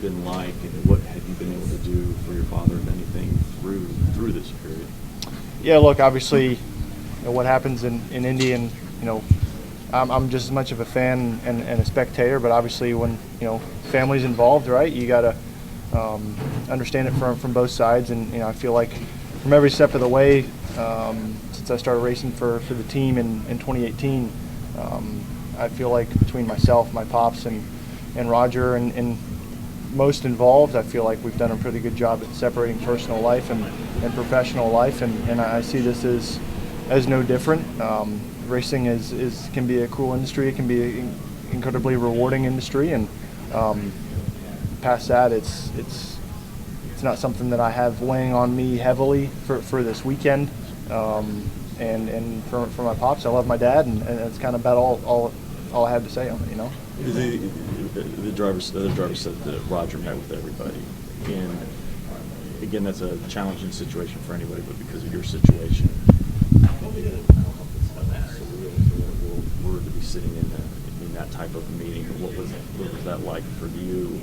been like, and what have you been able to do for your father, if anything, through this period? Yeah, look, obviously, what happens in Indy, and I'm just as much of a fan and a spectator, but obviously when family's involved, right, you got to understand it from both sides, and I feel like from every step of the way since I started racing for the team in 2018, I feel like between myself, my pops, and Roger, and most involved, I feel like we've done a pretty good job at separating personal life and professional life, and I see this as no different. Racing can be a cool industry. It can be an incredibly rewarding industry, and past that, it's not something that I have weighing on me heavily for this weekend. And for my pops, I love my dad, and that's kind of about all I had to say on it. The other driver said that Roger met with everybody, and again, that's a challenging situation for anybody, but because of your situation, we're to be sitting in that type of meeting. What was that like for you?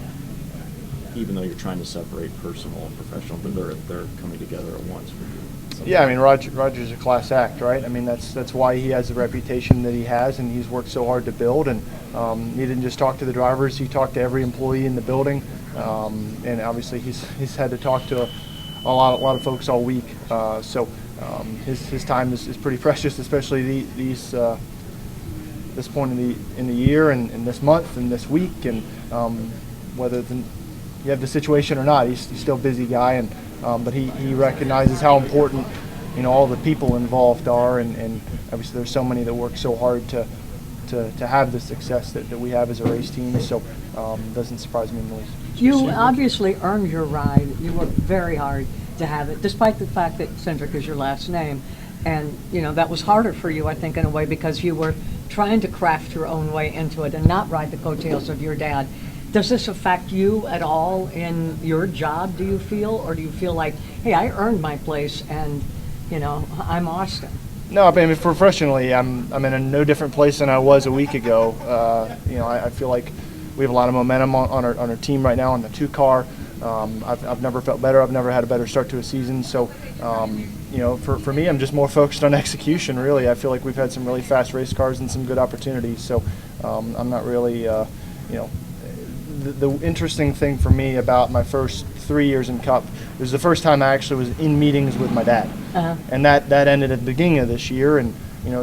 Even though you're trying to separate personal and professional, but they're coming together at once for you. Yeah, I mean, Roger's a class act, right? I mean, that's why he has the reputation that he has, and he's worked so hard to build. And he didn't just talk to the drivers; he talked to every employee in the building. And obviously, he's had to talk to a lot of folks all week. So his time is pretty precious, especially this point in the year, and this month and this week, and whether you have the situation or not, he's still a busy guy, and but he recognizes how important all the people involved are, and obviously there's so many that work so hard to have the success that we have as a race team. So it doesn't surprise me in the least. You obviously earned your ride. You worked very hard to have it, despite the fact that Cindric is your last name, and that was harder for you, I think, in a way, because you were trying to craft your own way into it and not ride the coattails of your dad. Does this affect you at all in your job, do you feel? Or do you feel like, hey, I earned my place and, I'm Austin? No, I mean, professionally, I'm in a no different place than I was a week ago. I feel like we have a lot of momentum on our team right now on the 2-car. I've never felt better. I've never had a better start to a season. So, for me, I'm just more focused on execution, really. I feel like we've had some really fast race cars and some good opportunities. So I'm not really, The interesting thing for me about my first 3 years in Cup was the first time I actually was in meetings with my dad, and that ended at the beginning of this year, and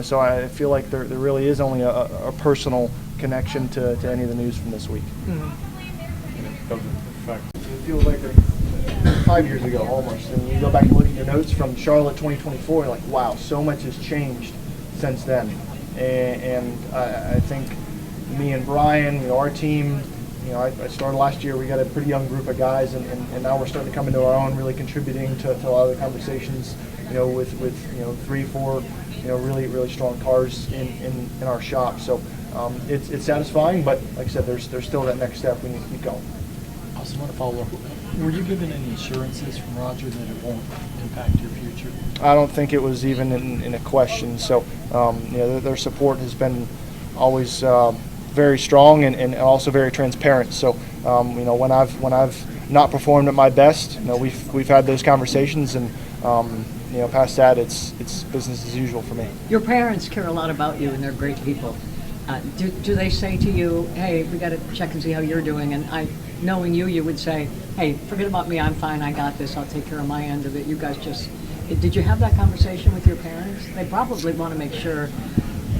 so I feel like there really is only a personal connection to any of the news from this week. It feels like 5 years ago almost, and you go back and look at your notes from Charlotte 2024, you're like, wow, so much has changed since then, and I think me and Brian, our team. I started last year. We got a pretty young group of guys, and now we're starting to come into our own, really contributing to a lot of the conversations. With 3, 4, really strong cars in our shop. So it's satisfying, but like I said, there's still that next step. We need to keep going. I also want to follow up. Were you given any assurances from Roger that it won't impact your future? I don't think it was even in a question. So their support has been always very strong and also very transparent. So when I've not performed at my best, we've had those conversations, and past that, it's business as usual for me. Your parents care a lot about you, and they're great people. Do they say to you, hey, we got to check and see how you're doing? And knowing you would say, hey, forget about me, I'm fine, I got this, I'll take care of my end of it. You guys did you have that conversation with your parents? They probably want to make sure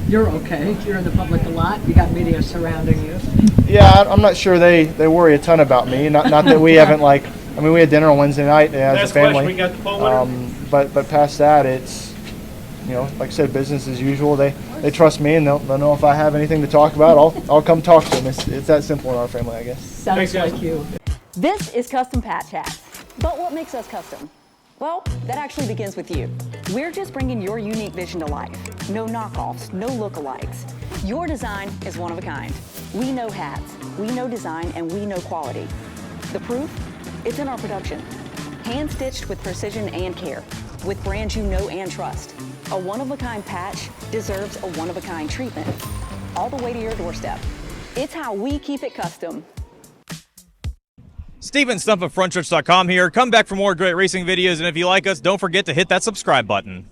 you're okay. You're in the public a lot. You got media surrounding you. Yeah, I'm not sure they worry a ton about me. Not that we haven't we had dinner on Wednesday night as a family. We got the phone but past that, it's like I said, business as usual. They trust me, and they'll know if I have anything to talk about, I'll come talk to them. It's that simple in our family, I guess. Sounds like you. This is Custom Patch Hats. But what makes us custom? Well, that actually begins with you. We're just bringing your unique vision to life. No knockoffs, no lookalikes. Your design is one of a kind. We know hats, we know design, and we know quality. The proof? It's in our production. Hand-stitched with precision and care, with brands you know and trust. A one-of-a-kind patch deserves a one-of-a-kind treatment, all the way to your doorstep. It's how we keep it custom. Steven Stumpf of Frontstretch.com here. Come back for more great racing videos, and if you like us, don't forget to hit that subscribe button.